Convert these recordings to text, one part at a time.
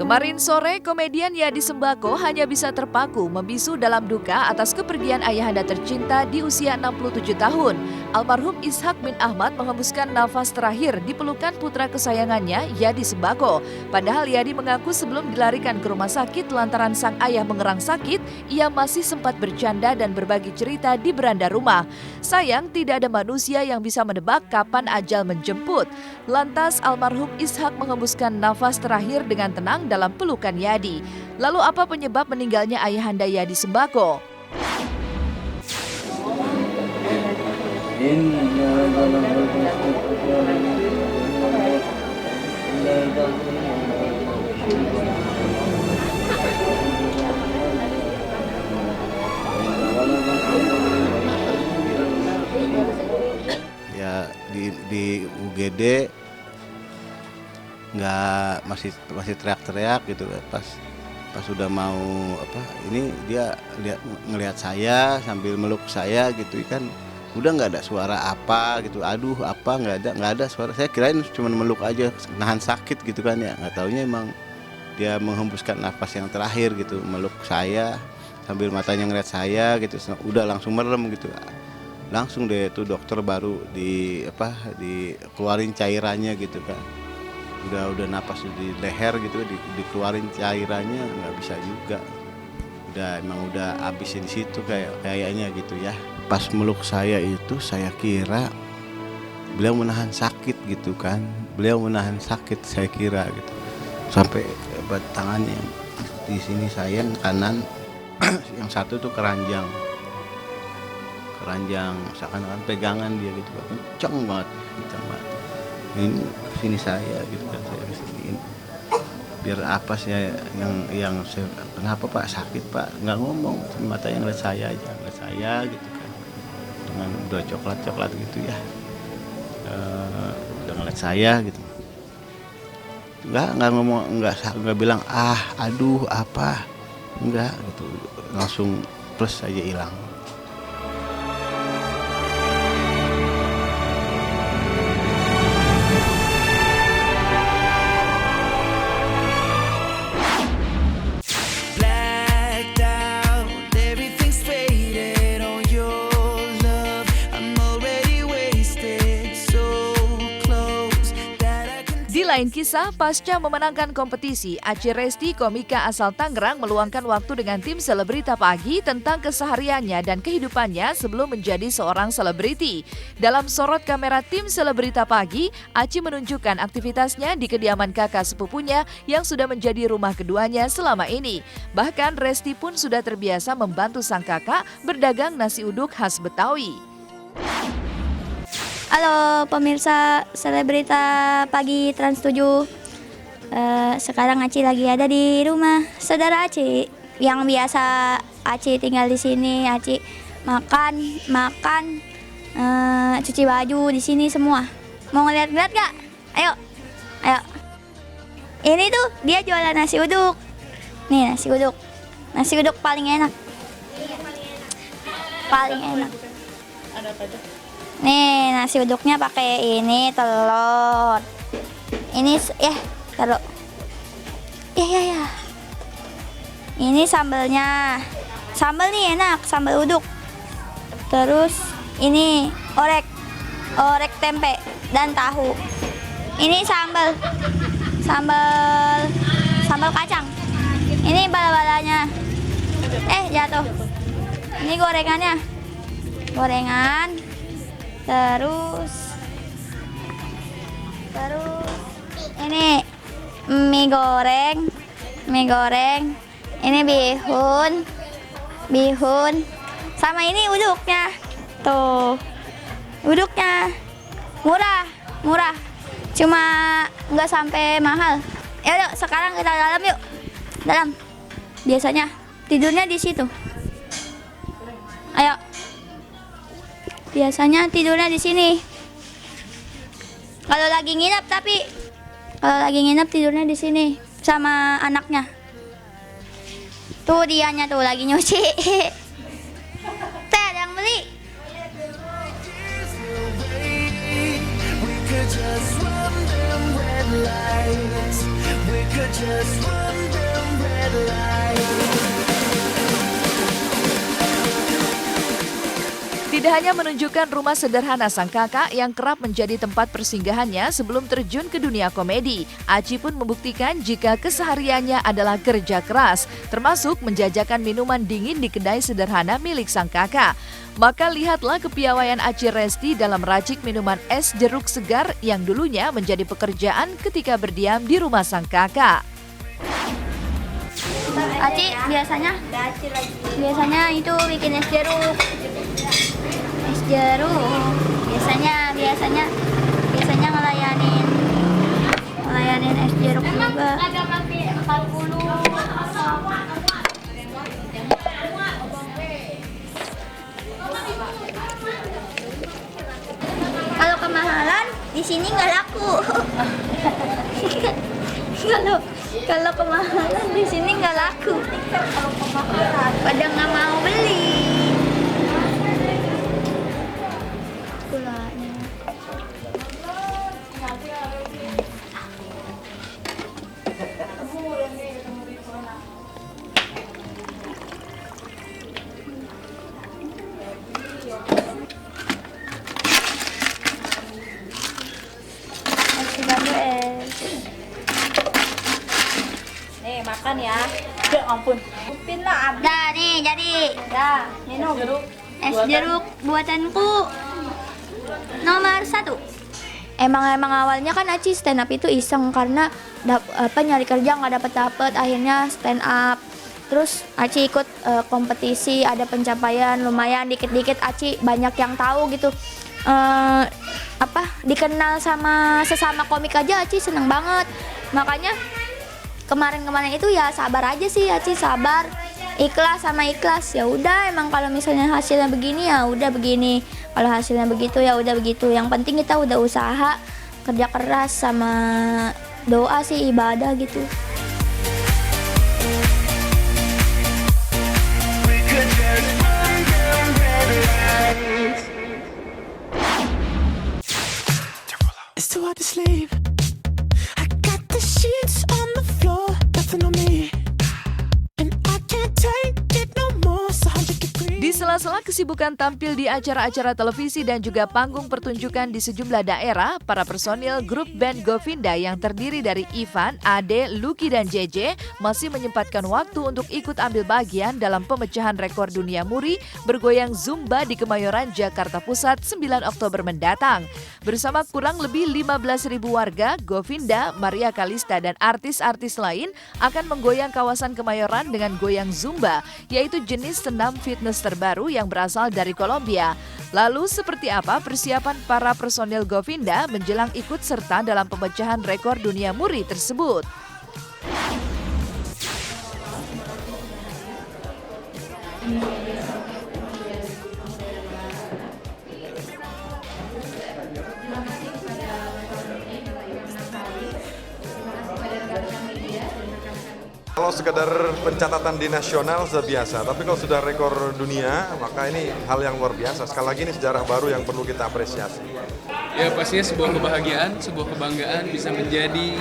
Kemarin sore, komedian Yadi Sembako hanya bisa terpaku membisu dalam duka atas kepergian ayahanda tercinta di usia 67 tahun. Almarhum Ishak bin Ahmad menghembuskan nafas terakhir di pelukan putra kesayangannya, Yadi Sembako. Padahal Yadi mengaku sebelum dilarikan ke rumah sakit lantaran sang ayah mengerang sakit, ia masih sempat bercanda dan berbagi cerita di beranda rumah. Sayang, tidak ada manusia yang bisa menebak kapan ajal menjemput. Lantas, almarhum Ishak menghembuskan nafas terakhir dengan tenang dalam pelukan Yadi. Lalu apa penyebab meninggalnya ayahanda Yadi Sembako? Ya di UGD nggak masih teriak-teriak gitu pas sudah mau ini dia ngelihat saya sambil meluk saya gitu kan, udah nggak ada suara apa gitu, aduh apa nggak ada suara, saya kirain cuma meluk aja nahan sakit gitu kan ya, nggak taunya emang dia menghembuskan nafas yang terakhir gitu, meluk saya sambil matanya ngeliat saya gitu, udah langsung merem gitu. Langsung deh tuh dokter baru dikeluarin cairannya gitu kan, udah napas di leher gitu, dikeluarin cairannya nggak bisa juga, udah habisin di situ kayaknya gitu ya. Pas meluk saya itu saya kira beliau menahan sakit gitu kan, beliau menahan sakit saya kira gitu, sampai tangannya di sini saya yang kanan yang satu tuh keranjang seakan-akan pegangan dia gitu, kencang banget. Ini sini saya gitu kan, saya kesini biar apa saya yang saya, kenapa Pak sakit Pak, nggak ngomong, matanya ngeliat saya aja, ngeliat saya gitu kan, dengan udah coklat gitu ya, udah ngeliat saya gitu, nggak ngomong, nggak bilang aduh apa, nggak gitu, langsung plus aja hilang. Di lain kisah, pasca memenangkan kompetisi, Aci Resti, komika asal Tangerang, meluangkan waktu dengan tim Selebrita Pagi tentang kesehariannya dan kehidupannya sebelum menjadi seorang selebriti. Dalam sorot kamera tim Selebrita Pagi, Aci menunjukkan aktivitasnya di kediaman kakak sepupunya yang sudah menjadi rumah keduanya selama ini. Bahkan Resti pun sudah terbiasa membantu sang kakak berdagang nasi uduk khas Betawi. Halo pemirsa Selebrita Pagi Trans 7. Sekarang Aci lagi ada di rumah saudara Aci. Yang biasa Aci tinggal di sini, Aci makan, cuci baju di sini semua. Mau ngeliat-ngeliat gak? Ayo. Ini tuh dia jualan nasi uduk. Nih nasi uduk paling enak. Paling enak. Ada apa aja? Nih nasi uduknya pakai ini telur. Ini taruh. Ya. Ini sambelnya. Sambel nih enak, sambal uduk. Terus ini orek tempe dan tahu. Ini sambal kacang. Ini bala-balanya. Jatuh. Ini gorengan. Terus ini mie goreng, ini bihun, sama ini uduknya. Tuh, uduknya murah, cuma nggak sampai mahal. Yuk, sekarang kita dalam yuk. Dalam. Biasanya tidurnya di situ. Ayo. Biasanya tidurnya di sini. Kalau lagi nginep tidurnya di sini sama anaknya. Tuh dianya tuh lagi nyuci. Teh ada yang beli? We could just run them red lights. We could just run them red lights. Tidak hanya menunjukkan rumah sederhana sang kakak yang kerap menjadi tempat persinggahannya sebelum terjun ke dunia komedi, Aci pun membuktikan jika kesehariannya adalah kerja keras, termasuk menjajakan minuman dingin di kedai sederhana milik sang kakak. Maka lihatlah kepiawaian Aci Resti dalam meracik minuman es jeruk segar yang dulunya menjadi pekerjaan ketika berdiam di rumah sang kakak. Aci biasanya itu bikin es jeruk. Es jeruk. Biasanya ngelayanin es jeruk juga. Kalau kemahalan di sini nggak laku. Kalau kemahalan di sini nggak laku. Pada nggak mau beli. Gulanya. Masih baru es. Nih makan ya. Ya ampun. Upin lah. Dah nih jadi. Dah, minum. Es jeruk buatanku nomor 1. Emang awalnya kan Aci stand up itu iseng karena nyari kerja nggak dapet akhirnya stand up. Terus Aci ikut kompetisi, ada pencapaian lumayan, dikit-dikit Aci banyak yang tahu gitu. Dikenal sama sesama komik aja Aci seneng banget. Makanya kemarin itu ya sabar aja sih Aci, sabar. Ikhlas ya udah, emang kalau misalnya hasilnya begini ya udah begini, kalau hasilnya begitu ya udah begitu. Yang penting kita udah usaha, kerja keras sama doa sih, ibadah gitu. We could just run them red lights. It's too hard to sleep. I got the sheets on the floor, nothing on me. And I can't take it no more. So 100 degrees. Di sela-sela kesibukan tampil di acara-acara televisi dan juga panggung pertunjukan di sejumlah daerah, para personil grup band Govinda yang terdiri dari Ivan, Ade, Lucky, dan JJ masih menyempatkan waktu untuk ikut ambil bagian dalam pemecahan rekor dunia muri bergoyang Zumba di Kemayoran, Jakarta Pusat 9 Oktober mendatang. Bersama kurang lebih 15.000 warga, Govinda, Maria Kalista, dan artis-artis lain akan menggoyang kawasan Kemayoran dengan goyang Zumba, yaitu jenis senam fitness terbaru yang berasal dari Kolombia. Lalu seperti apa persiapan para personil Govinda menjelang ikut serta dalam pemecahan rekor dunia muri tersebut? Kalau sekedar pencatatan di nasional sudah biasa, tapi kalau sudah rekor dunia, maka ini hal yang luar biasa. Sekali lagi ini sejarah baru yang perlu kita apresiasi. Ya pastinya sebuah kebahagiaan, sebuah kebanggaan bisa menjadi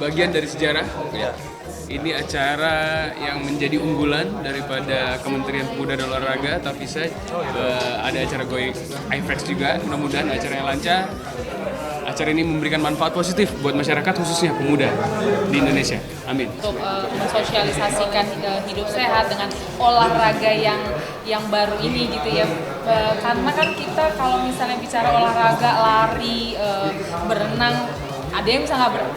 bagian dari sejarah. Ya. Ini acara yang menjadi unggulan daripada Kementerian Pemuda dan Olahraga, tapi ada acara Going IFEX juga. Mudah-mudahan acara yang lancar. Acara ini memberikan manfaat positif buat masyarakat khususnya pemuda di Indonesia. Amin. Untuk mensosialisasikan hidup sehat dengan olahraga yang baru ini gitu ya. Karena kan kita kalau misalnya bicara olahraga, lari, berenang, ada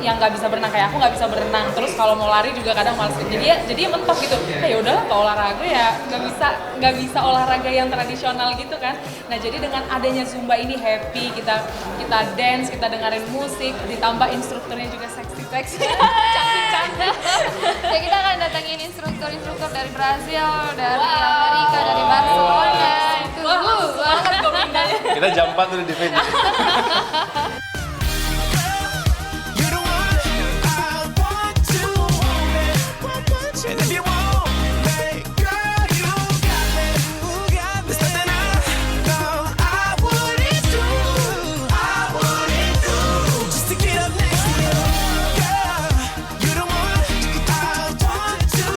yang nggak bisa berenang, kayak aku nggak bisa berenang. Terus kalau mau lari juga kadang males. Jadi mentok gitu. Ya udahlah, kalau olahraga ya nggak bisa olahraga yang tradisional gitu kan. Nah jadi dengan adanya Zumba ini happy, kita dance, kita dengerin musik, ditambah instrukturnya juga seksi-seksi, cantik-cantik. Ya kita akan datangin instruktur dari Brazil, dari Amerika, dari Barcelona. Wah, banget kok. Kita jam 4 udah di venue.